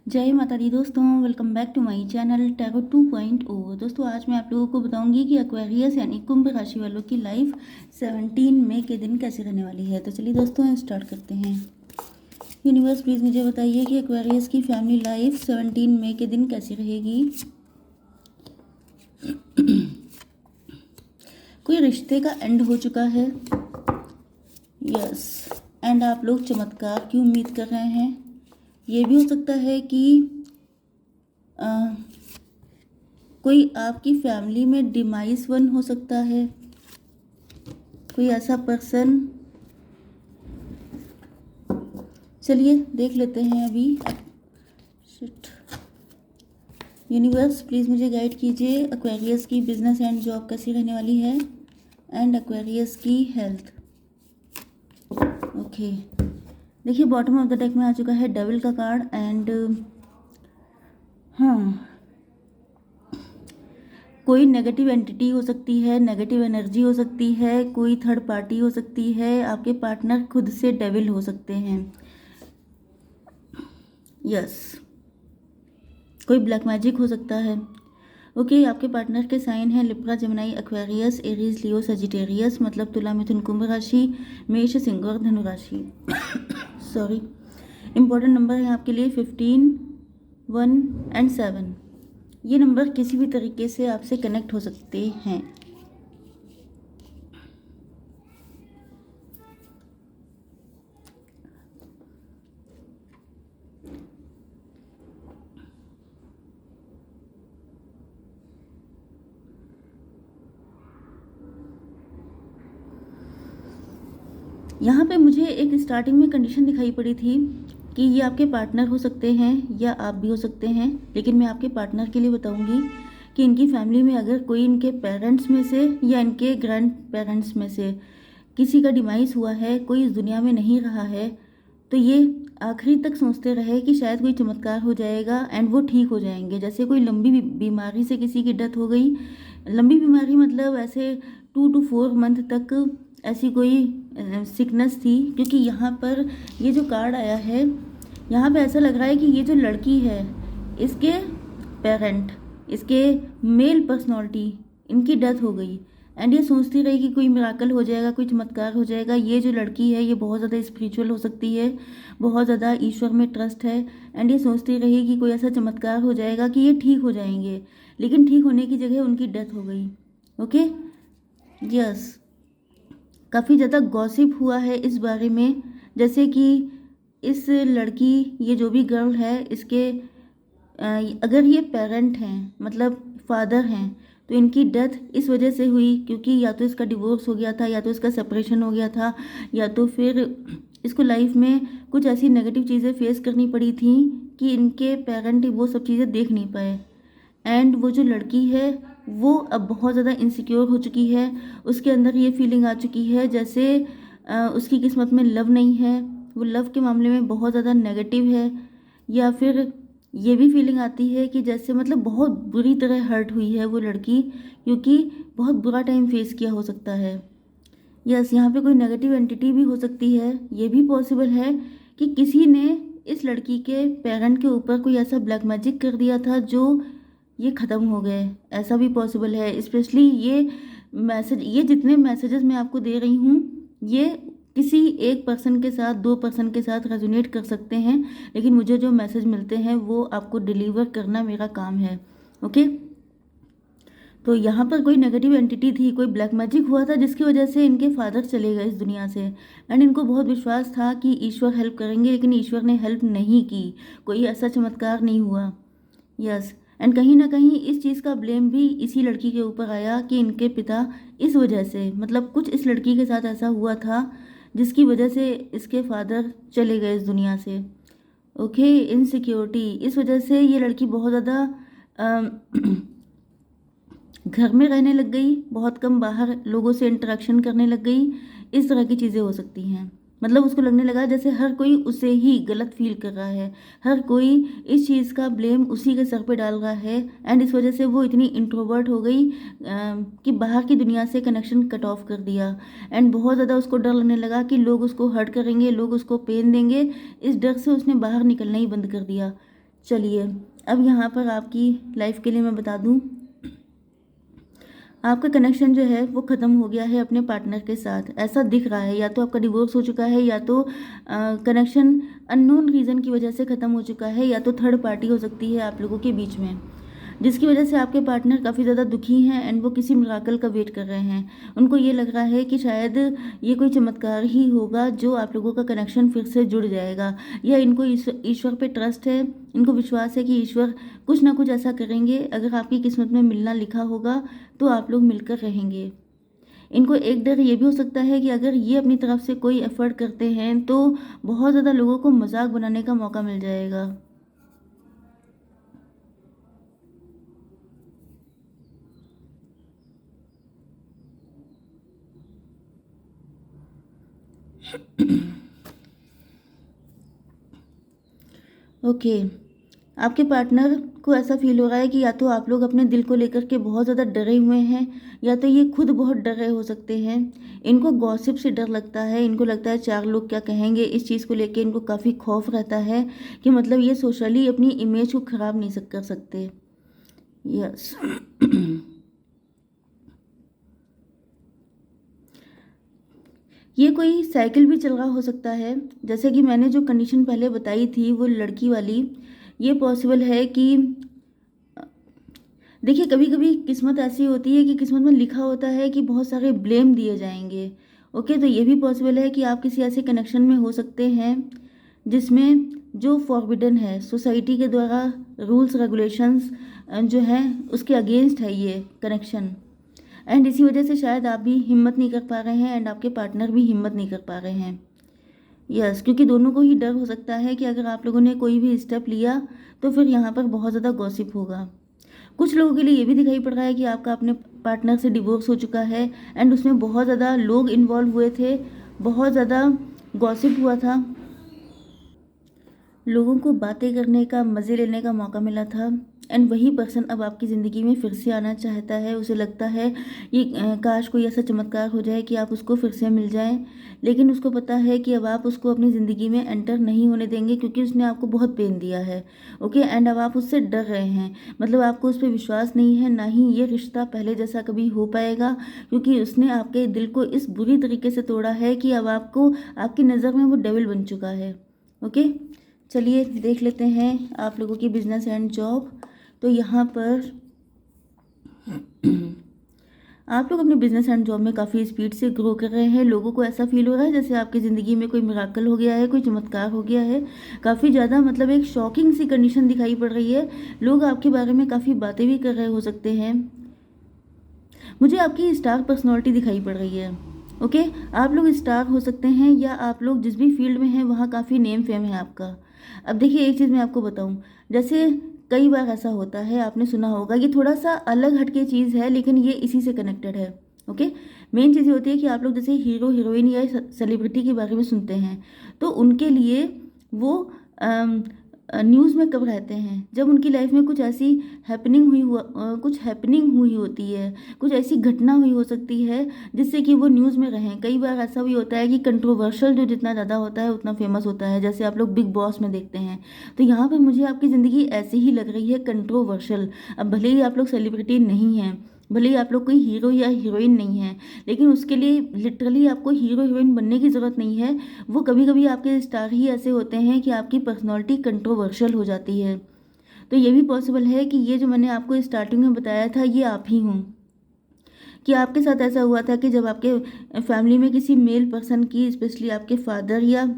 जय माता दी दोस्तों, welcome back to my channel tarot 2.0। दोस्तों आज मैं आप लोगों को बताऊंगी कि एक्वेरियस यानी कुंभ राशि वालों की लाइफ 17 मई के दिन कैसे रहने वाली है। तो चलिए दोस्तों स्टार्ट करते हैं। यूनिवर्स प्लीज़ मुझे बताइए कि एक्वेरियस की फैमिली लाइफ 17 मई के दिन कैसी रहेगी। कोई रिश्ते का एंड हो चुका है, यस, एंड आप लोग चमत्कार की उम्मीद कर रहे हैं। ये भी हो सकता है कि कोई आपकी फैमिली में डिमाइस वन हो सकता है, कोई ऐसा पर्सन। चलिए देख लेते हैं अभी। शिट, यूनिवर्स प्लीज़ मुझे गाइड कीजिए एक्वेरियस की बिजनेस एंड जॉब कैसी रहने वाली है, एंड एक्वेरियस की हेल्थ। ओके, देखिए बॉटम ऑफ द डेक में आ चुका है डेविल का कार्ड एंड हाँ, कोई नेगेटिव एंटिटी हो सकती है, नेगेटिव एनर्जी हो सकती है, कोई थर्ड पार्टी हो सकती है, आपके पार्टनर खुद से डेविल हो सकते हैं, यस, कोई ब्लैक मैजिक हो सकता है। ओके, आपके पार्टनर के साइन हैं लिब्रा, जेमिनी, एक्वेरियस, एरीज, लियो, सजिटेरियस, मतलब तुला, मिथुन, कुंभ राशि, मेष, सिंह और धनु राशि। सॉरी, इंपॉर्टेंट नंबर है आपके लिए 15, 1 एंड 7। ये नंबर किसी भी तरीके से आपसे कनेक्ट हो सकते हैं। यहाँ पे मुझे एक स्टार्टिंग में कंडीशन दिखाई पड़ी थी कि ये आपके पार्टनर हो सकते हैं या आप भी हो सकते हैं, लेकिन मैं आपके पार्टनर के लिए बताऊंगी कि इनकी फैमिली में अगर कोई इनके पेरेंट्स में से या इनके ग्रैंड पेरेंट्स में से किसी का डिमाइस हुआ है, कोई इस दुनिया में नहीं रहा है, तो ये आखिरी तक सोचते रहे कि शायद कोई चमत्कार हो जाएगा एंड वो ठीक हो जाएंगे। जैसे कोई लंबी बीमारी से किसी की डेथ हो गई, लंबी बीमारी मतलब ऐसे 2 to 4 मंथ तक ऐसी कोई सिकनेस थी, क्योंकि यहाँ पर ये जो कार्ड आया है, यहाँ पे ऐसा लग रहा है कि ये जो लड़की है, इसके पेरेंट, इसके मेल पर्सनालिटी, इनकी डेथ हो गई एंड ये सोचती रही कि कोई मिराकल हो जाएगा, कोई चमत्कार हो जाएगा। ये जो लड़की है ये बहुत ज़्यादा स्पिरिचुअल हो सकती है, बहुत ज़्यादा ईश्वर में ट्रस्ट है एंड ये सोचती रही कि कोई ऐसा चमत्कार हो जाएगा कि ये ठीक हो जाएंगे, लेकिन ठीक होने की जगह उनकी डेथ हो गई। ओके, यस, काफ़ी ज़्यादा गॉसिप हुआ है इस बारे में, जैसे कि इस लड़की, ये जो भी गर्ल है, इसके अगर ये पेरेंट हैं, मतलब फादर हैं, तो इनकी डेथ इस वजह से हुई क्योंकि या तो इसका डिवोर्स हो गया था, या तो इसका सेपरेशन हो गया था, या तो फिर इसको लाइफ में कुछ ऐसी नेगेटिव चीज़ें फेस करनी पड़ी थी कि इनके पेरेंट वो सब चीज़ें देख नहीं पाए। एंड वो जो लड़की है वो अब बहुत ज़्यादा इनसिक्योर हो चुकी है, उसके अंदर ये फीलिंग आ चुकी है जैसे उसकी किस्मत में लव नहीं है, वो लव के मामले में बहुत ज़्यादा नेगेटिव है, या फिर ये भी फीलिंग आती है कि जैसे मतलब बहुत बुरी तरह हर्ट हुई है वो लड़की, क्योंकि बहुत बुरा टाइम फेस किया हो सकता है। यस, यहाँ पे कोई नेगेटिव एंटिटी भी हो सकती है। ये भी पॉसिबल है कि किसी ने इस लड़की के पेरेंट के ऊपर कोई ऐसा ब्लैक मैजिक कर दिया था जो ये ख़त्म हो गए, ऐसा भी पॉसिबल है। स्पेशली ये मैसेज, ये जितने मैसेजेस मैं आपको दे रही हूँ, ये किसी एक पर्सन के साथ, 2 पर्सन के साथ रेजोनेट कर सकते हैं, लेकिन मुझे जो मैसेज मिलते हैं वो आपको डिलीवर करना मेरा काम है। ओके, तो यहाँ पर कोई नेगेटिव एंटिटी थी, कोई ब्लैक मैजिक हुआ था जिसकी वजह से इनके फादर चले गए इस दुनिया से, एंड इनको बहुत विश्वास था कि ईश्वर हेल्प करेंगे, लेकिन ईश्वर ने हेल्प नहीं की, कोई ऐसा चमत्कार नहीं हुआ। यस, एंड कहीं ना कहीं इस चीज़ का ब्लेम भी इसी लड़की के ऊपर आया कि इनके पिता इस वजह से, मतलब कुछ इस लड़की के साथ ऐसा हुआ था जिसकी वजह से इसके फादर चले गए इस दुनिया से। ओके, इनसिक्योरिटी, इस वजह से ये लड़की बहुत ज़्यादा घर में रहने लग गई, बहुत कम बाहर लोगों से इंटरेक्शन करने लग गई, इस तरह की चीज़ें हो सकती हैं। मतलब उसको लगने लगा जैसे हर कोई उसे ही गलत फील कर रहा है, हर कोई इस चीज़ का ब्लेम उसी के सर पे डाल रहा है। एंड इस वजह से वो इतनी इंट्रोवर्ट हो गई कि बाहर की दुनिया से कनेक्शन कट ऑफ कर दिया। एंड बहुत ज़्यादा उसको डर लगने लगा कि लोग उसको हर्ट करेंगे, लोग उसको पेन देंगे। इस डर से उसने बाहर निकलना ही बंद कर दिया। चलिए, अब यहाँ पर आपकी लाइफ के लिए मैं बता दूँ, आपका कनेक्शन जो है वो ख़त्म हो गया है अपने पार्टनर के साथ, ऐसा दिख रहा है। या तो आपका डिवोर्स हो चुका है, या तो कनेक्शन अननोन रीज़न की वजह से ख़त्म हो चुका है, या तो थर्ड पार्टी हो सकती है आप लोगों के बीच में, जिसकी वजह से आपके पार्टनर काफ़ी ज़्यादा दुखी हैं एंड वो किसी मिराकल का वेट कर रहे हैं। उनको ये लग रहा है कि शायद ये कोई चमत्कार ही होगा जो आप लोगों का कनेक्शन फिर से जुड़ जाएगा, या इनको ईश्वर पे ट्रस्ट है, इनको विश्वास है कि ईश्वर कुछ ना कुछ ऐसा करेंगे। अगर आपकी किस्मत में मिलना लिखा होगा तो आप लोग मिलकर रहेंगे। इनको एक डर ये भी हो सकता है कि अगर ये अपनी तरफ से कोई एफर्ट करते हैं तो बहुत ज़्यादा लोगों को मजाक बनाने का मौका मिल जाएगा। ओके, आपके पार्टनर को ऐसा फील हो रहा है कि या तो आप लोग अपने दिल को लेकर के बहुत ज़्यादा डरे हुए हैं, या तो ये खुद बहुत डर रहे हो सकते हैं। इनको गॉसिप से डर लगता है, इनको लगता है चार लोग क्या कहेंगे, इस चीज़ को लेके इनको काफ़ी खौफ रहता है कि मतलब ये सोशली अपनी इमेज को ख़राब नहीं कर सकते। यस। ये कोई साइकिल भी चल रहा हो सकता है, जैसे कि मैंने जो कंडीशन पहले बताई थी वो लड़की वाली। ये पॉसिबल है कि देखिए, कभी कभी किस्मत ऐसी होती है कि किस्मत में लिखा होता है कि बहुत सारे ब्लेम दिए जाएंगे। ओके, तो ये भी पॉसिबल है कि आप किसी ऐसे कनेक्शन में हो सकते हैं जिसमें जो फॉरबिडन है सोसाइटी के द्वारा, रूल्स रेगुलेशंस जो हैं उसके अगेंस्ट है ये कनेक्शन। एंड इसी वजह से शायद आप भी हिम्मत नहीं कर पा रहे हैं एंड आपके पार्टनर भी हिम्मत नहीं कर पा रहे हैं। यस, क्योंकि दोनों को ही डर हो सकता है कि अगर आप लोगों ने कोई भी स्टेप लिया तो फिर यहाँ पर बहुत ज़्यादा गॉसिप होगा। कुछ लोगों के लिए ये भी दिखाई पड़ रहा है कि आपका अपने पार्टनर से डिवोर्स हो चुका है एंड उसमें बहुत ज़्यादा लोग इन्वॉल्व हुए थे, बहुत ज़्यादा गॉसिप हुआ था, लोगों को बातें करने का, मज़े लेने का मौका मिला था। एंड वही पर्सन अब आपकी ज़िंदगी में फिर से आना चाहता है। उसे लगता है ये काश कोई ऐसा चमत्कार हो जाए कि आप उसको फिर से मिल जाएं, लेकिन उसको पता है कि अब आप उसको अपनी ज़िंदगी में एंटर नहीं होने देंगे क्योंकि उसने आपको बहुत पेन दिया है। ओके, एंड अब आप उससे डर रहे हैं, मतलब आपको उस पर विश्वास नहीं है, ना ही ये रिश्ता पहले जैसा कभी हो पाएगा, क्योंकि उसने आपके दिल को इस बुरी तरीके से तोड़ा है कि अब आपको, आपकी नज़र में वो डेविल बन चुका है। ओके, चलिए देख लेते हैं आप लोगों की बिजनेस एंड जॉब। तो यहाँ पर आप लोग अपने बिजनेस एंड जॉब में काफ़ी स्पीड से ग्रो कर रहे हैं। लोगों को ऐसा फील हो रहा है जैसे आपकी ज़िंदगी में कोई मिराकल हो गया है, कोई चमत्कार हो गया है। काफ़ी ज़्यादा मतलब एक शॉकिंग सी कंडीशन दिखाई पड़ रही है। लोग आपके बारे में काफ़ी बातें भी कर रहे हो सकते हैं। मुझे आपकी स्टार पर्सनैलिटी दिखाई पड़ रही है। ओके, आप लोग स्टार हो सकते हैं, या आप लोग जिस भी फील्ड में हैं वहाँ काफ़ी नेम फेम है आपका। अब देखिए, एक चीज़ मैं आपको बताऊँ, जैसे कई बार ऐसा होता है, आपने सुना होगा, ये थोड़ा सा अलग हटके चीज़ है लेकिन ये इसी से कनेक्टेड है। ओके, मेन चीज़ ये होती है कि आप लोग जैसे हीरो हीरोइन या सेलिब्रिटी के बारे में सुनते हैं तो उनके लिए वो न्यूज़ में कब रहते हैं, जब उनकी लाइफ में कुछ ऐसी कुछ हैपनिंग हुई होती है, कुछ ऐसी घटना हुई हो सकती है जिससे कि वो न्यूज़ में रहें। कई बार ऐसा भी होता है कि कंट्रोवर्शियल जो जितना ज़्यादा होता है उतना फेमस होता है, जैसे आप लोग बिग बॉस में देखते हैं। तो यहाँ पर मुझे आपकी ज़िंदगी ऐसी ही लग रही है, कंट्रोवर्शियल। अब भले ही आप लोग सेलिब्रिटी नहीं हैं, भले ही आप लोग कोई हीरो या हीरोइन नहीं है, लेकिन उसके लिए लिटरली आपको हीरो हीरोइन बनने की ज़रूरत नहीं है। वो कभी कभी आपके स्टार ही ऐसे होते हैं कि आपकी पर्सनैलिटी कंट्रोवर्शियल हो जाती है। तो ये भी पॉसिबल है कि ये जो मैंने आपको स्टार्टिंग में बताया था ये आप ही हों, कि आपके साथ ऐसा हुआ था कि जब आपके फैमिली में किसी मेल पर्सन की, स्पेशली आपके फादर या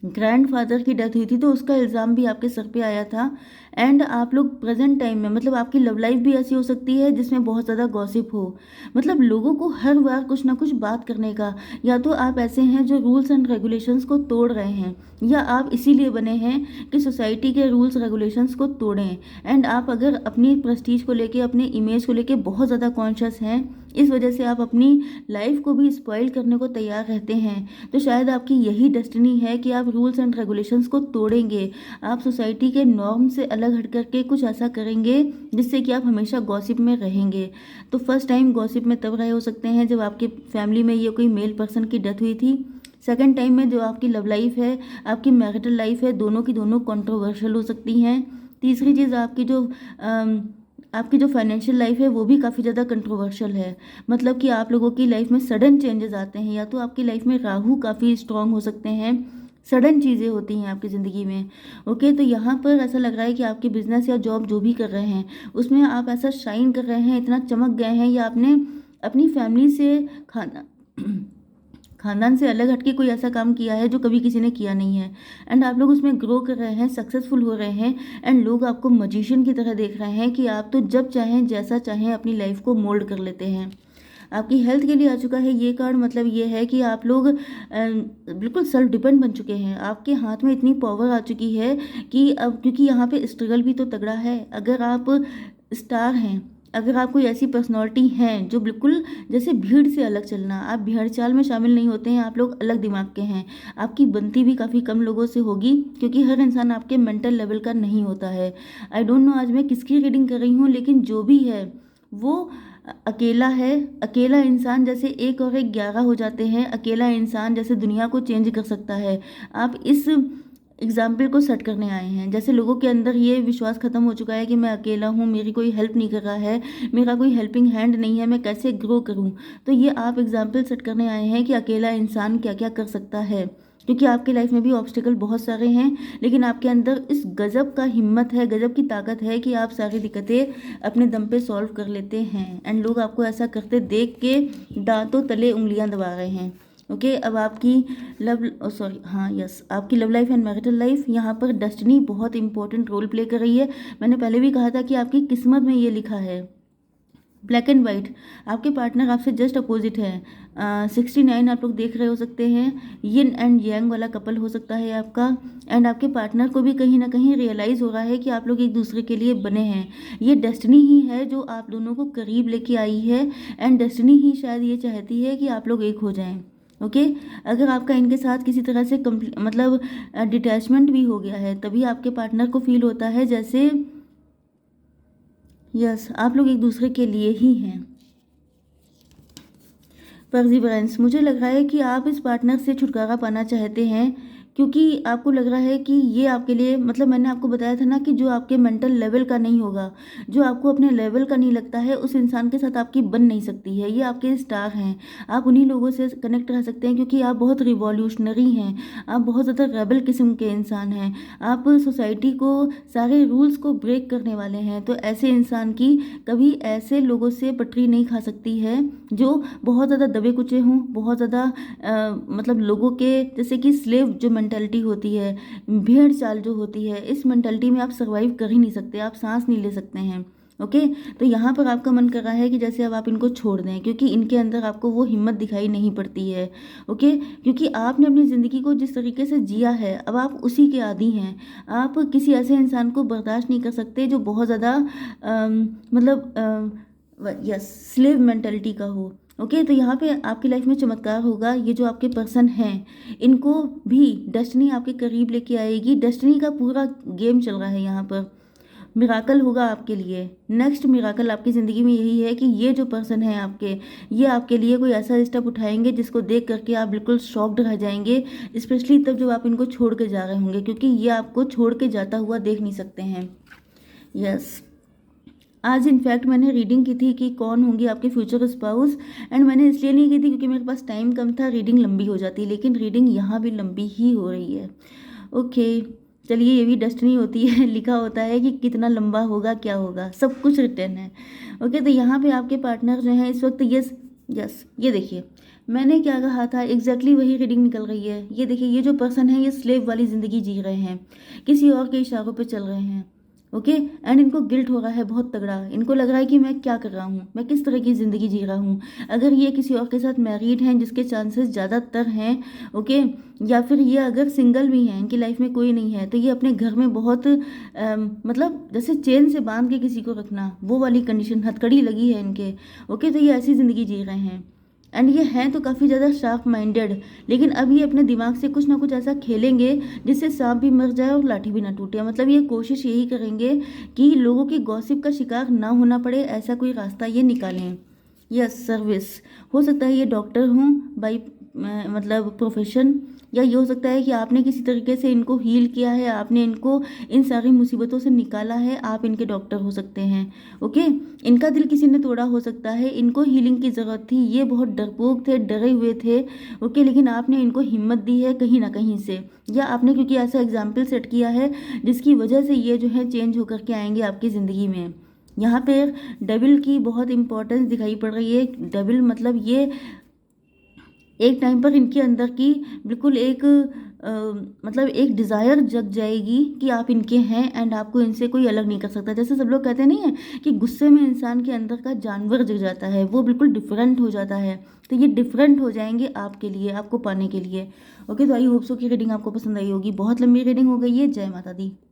ग्रैंडफादर की डेथ हुई थी, तो उसका इल्ज़ाम भी आपके सर पे आया था। एंड आप लोग प्रेजेंट टाइम में, मतलब आपकी लव लाइफ भी ऐसी हो सकती है जिसमें बहुत ज़्यादा गॉसिप हो, मतलब लोगों को हर बार कुछ ना कुछ बात करने का। या तो आप ऐसे हैं जो रूल्स एंड रेगुलेशंस को तोड़ रहे हैं, या आप इसीलिए बने हैं कि सोसाइटी के रूल्स रेगुलेशंस को तोड़ें। एंड आप अगर अपनी प्रेस्टीज को लेके, अपने इमेज को लेके बहुत ज़्यादा कॉन्शियस हैं इस वजह से आप अपनी लाइफ को भी स्पॉइल करने को तैयार रहते हैं। तो शायद आपकी यही डेस्टिनी है कि आप रूल्स एंड रेगुलेशंस को तोड़ेंगे, आप सोसाइटी के नॉर्म से अलग हट करके कुछ ऐसा करेंगे जिससे कि आप हमेशा गॉसिप में रहेंगे। तो फर्स्ट टाइम गॉसिप में तब रहे हो सकते हैं जब आपके फैमिली में ये कोई मेल पर्सन की डेथ हुई थी। सेकेंड टाइम में जो आपकी लव लाइफ है, आपकी मैरिटल लाइफ है, दोनों की दोनों कंट्रोवर्शियल हो सकती हैं। तीसरी चीज़ आपकी जो फाइनेंशियल लाइफ है वो भी काफ़ी ज़्यादा कंट्रोवर्शियल है। मतलब कि आप लोगों की लाइफ में सडन चेंजेस आते हैं, या तो आपकी लाइफ में राहु काफ़ी स्ट्रांग हो सकते हैं, सडन चीज़ें होती हैं आपकी ज़िंदगी में। ओके, तो यहाँ पर ऐसा लग रहा है कि आपकी बिजनेस या जॉब जो भी कर रहे हैं उसमें आप ऐसा शाइन कर रहे हैं, इतना चमक गए हैं, या आपने अपनी फैमिली से खानदान से अलग हटके कोई ऐसा काम किया है जो कभी किसी ने किया नहीं है, एंड आप लोग उसमें ग्रो कर रहे हैं, सक्सेसफुल हो रहे हैं, एंड लोग आपको मजिशियन की तरह देख रहे हैं कि आप तो जब चाहें जैसा चाहें अपनी लाइफ को मोल्ड कर लेते हैं। आपकी हेल्थ के लिए आ चुका है ये कार्ड। मतलब ये है कि आप लोग बिल्कुल सेल्फ डिपेंड बन चुके हैं, आपके हाथ में इतनी पावर आ चुकी है कि अब, क्योंकि यहाँ पे स्ट्रगल भी तो तगड़ा है। अगर आप स्टार हैं, अगर आप कोई ऐसी पर्सनालिटी हैं जो बिल्कुल जैसे भीड़ से अलग चलना, आप भीड़ चाल में शामिल नहीं होते हैं, आप लोग अलग दिमाग के हैं, आपकी बनती भी काफ़ी कम लोगों से होगी, क्योंकि हर इंसान आपके मेंटल लेवल का नहीं होता है। आई डोंट नो आज मैं किसकी रीडिंग कर रही हूँ, लेकिन जो भी है वो अकेला है। अकेला इंसान जैसे एक और एक 11 हो जाते हैं, अकेला इंसान जैसे दुनिया को चेंज कर सकता है। आप इस एग्जाम्पल को सेट करने आए हैं। जैसे लोगों के अंदर ये विश्वास खत्म हो चुका है कि मैं अकेला हूँ, मेरी कोई हेल्प नहीं कर रहा है, मेरा कोई हेल्पिंग हैंड नहीं है, मैं कैसे ग्रो करूँ। तो ये आप एग्जाम्पल सेट करने आए हैं कि अकेला इंसान क्या क्या कर सकता है, क्योंकि आपकी लाइफ में भी ऑब्स्टिकल बहुत सारे हैं, लेकिन आपके अंदर इस गजब का हिम्मत है, गजब की ताकत है कि आप सारी दिक्कतें अपने दम पे सॉल्व कर लेते हैं, एंड लोग आपको ऐसा करते देख के दांतों तले उंगलियां दबा रहे हैं। ओके, अब आपकी आपकी love life and marital life, यहाँ पर डेस्टिनी बहुत इंपॉर्टेंट रोल प्ले कर रही है। मैंने पहले भी कहा था कि आपकी किस्मत में ये लिखा है, ब्लैक एंड वाइट। आपके पार्टनर आपसे जस्ट अपोजिट है। 69 आप लोग देख रहे हो सकते हैं, यिन एंड यांग वाला कपल हो सकता है आपका, एंड आपके पार्टनर को भी कहीं ना कहीं रियलाइज़ हो रहा है कि आप लोग एक दूसरे के लिए बने हैं। ये डेस्टिनी ही है जो आप दोनों को करीब लेके आई है, एंड डेस्टिनी ही शायद ये चाहती है कि आप लोग एक हो जाएं। ओके, अगर आपका इनके साथ किसी तरह से मतलब डिटैचमेंट भी हो गया है, तभी आपके पार्टनर को फील होता है जैसे यस आप लोग एक दूसरे के लिए ही हैं। परसिवरेंस, मुझे लग रहा है कि आप इस पार्टनर से छुटकारा पाना चाहते हैं, क्योंकि आपको लग रहा है कि ये आपके लिए, मतलब मैंने आपको बताया था ना कि जो आपके मेंटल लेवल का नहीं होगा, जो आपको अपने लेवल का नहीं लगता है, उस इंसान के साथ आपकी बन नहीं सकती है। ये आपके स्टार हैं, आप उन्हीं लोगों से कनेक्ट रह सकते हैं, क्योंकि आप बहुत रिवॉल्यूशनरी हैं, आप बहुत ज़्यादा रेबल किस्म के इंसान हैं, आप सोसाइटी को, सारे रूल्स को ब्रेक करने वाले हैं। तो ऐसे इंसान की कभी ऐसे लोगों से पटरी नहीं खा सकती है जो बहुत ज़्यादा दबे कुचे हों, बहुत ज़्यादा मतलब लोगों के जैसे कि स्लेव जो मेंटालिटी होती है, भेड़ चाल जो होती है, इस मेंटालिटी में आप सर्वाइव कर ही नहीं सकते, आप सांस नहीं ले सकते हैं। ओके, तो यहाँ पर आपका मन कर रहा है कि जैसे अब आप इनको छोड़ दें, क्योंकि इनके अंदर आपको वो हिम्मत दिखाई नहीं पड़ती है। ओके, क्योंकि आपने अपनी ज़िंदगी को जिस तरीके से जिया है, अब आप उसी के आदी हैं। आप किसी ऐसे इंसान को बर्दाश्त नहीं कर सकते जो बहुत ज़्यादा मतलब यस स्लेव मेंटालिटी का हो। ओके, तो यहाँ पे आपकी लाइफ में चमत्कार होगा। ये जो आपके पर्सन हैं, इनको भी डेस्टिनी आपके करीब लेके आएगी। डेस्टिनी का पूरा गेम चल रहा है यहाँ पर। मिराकल होगा आपके लिए। नेक्स्ट मिराकल आपकी ज़िंदगी में यही है कि ये जो पर्सन है आपके, ये आपके लिए कोई ऐसा स्टेप उठाएंगे जिसको देख करके आप बिल्कुल शॉक्ड रह जाएंगे, स्पेशली तब जब आप इनको छोड़ के जा रहे होंगे, क्योंकि ये आपको छोड़ के जाता हुआ देख नहीं सकते हैं। यस, आज इनफैक्ट मैंने रीडिंग की थी कि कौन होंगी आपके फ्यूचर स्पाउस, एंड मैंने इसलिए नहीं की थी क्योंकि मेरे पास टाइम कम था, रीडिंग लंबी हो जाती, लेकिन रीडिंग यहाँ भी लंबी ही हो रही है। ओके, चलिए, ये भी डेस्टिनी होती है, लिखा होता है कि कितना लंबा होगा, क्या होगा, सब कुछ रिटर्न है। ओके, तो यहाँ पे आपके पार्टनर जो हैं इस वक्त, यस यस ये देखिए मैंने क्या कहा था, एग्जैक्टली वही रीडिंग निकल रही है। ये देखिए, ये जो पर्सन है ये स्लेव वाली ज़िंदगी जी रहे हैं, किसी और के इशारों पे चल रहे हैं। ओके। एंड इनको गिल्ट हो रहा है बहुत तगड़ा, इनको लग रहा है कि मैं क्या कर रहा हूँ, मैं किस तरह की ज़िंदगी जी रहा हूँ। अगर ये किसी और के साथ मैरिड हैं, जिसके चांसेस ज़्यादातर हैं, ओके, या फिर ये अगर सिंगल भी हैं, इनकी लाइफ में कोई नहीं है, तो ये अपने घर में बहुत मतलब जैसे चेन से बांध के किसी को रखना, वो वाली कंडीशन, हथकड़ी लगी है इनके। ओके, तो ये ऐसी ज़िंदगी जी रहे हैं। एंड ये हैं तो काफ़ी ज़्यादा शार्प माइंडेड, लेकिन अब ये अपने दिमाग से कुछ ना कुछ ऐसा खेलेंगे जिससे सांप भी मर जाए और लाठी भी ना टूटे। मतलब ये कोशिश यही करेंगे कि लोगों की गॉसिप का शिकार ना होना पड़े, ऐसा कोई रास्ता ये निकालें। Yes, service. हो सकता है ये डॉक्टर हों बाई मतलब प्रोफेशन, या ये हो सकता है कि आपने किसी तरीके से इनको हील किया है, आपने इनको इन सारी मुसीबतों से निकाला है, आप इनके डॉक्टर हो सकते हैं। ओके, इनका दिल किसी ने तोड़ा हो सकता है, इनको हीलिंग की ज़रूरत थी, ये बहुत डरपोक थे, डरे हुए थे। ओके, लेकिन आपने इनको हिम्मत दी है कहीं ना कहीं से, या आपने क्योंकि ऐसा एग्जाम्पल सेट किया है जिसकी वजह से ये जो है चेंज होकर के आएंगे आपकी ज़िंदगी में। यहाँ पे डेविल की बहुत इंपॉर्टेंस दिखाई पड़ रही है। डेविल मतलब ये एक टाइम पर इनके अंदर की बिल्कुल एक मतलब एक डिज़ायर जग जाएगी कि आप इनके हैं एंड आपको इनसे कोई अलग नहीं कर सकता। जैसे सब लोग कहते नहीं है कि गुस्से में इंसान के अंदर का जानवर जग जाता है, वो बिल्कुल डिफरेंट हो जाता है। तो ये डिफरेंट हो जाएंगे आपके लिए, आपको पाने के लिए। ओके, तो आई होप सो की रीडिंग आपको पसंद आई होगी। बहुत लंबी रीडिंग हो गई है। जय माता दी।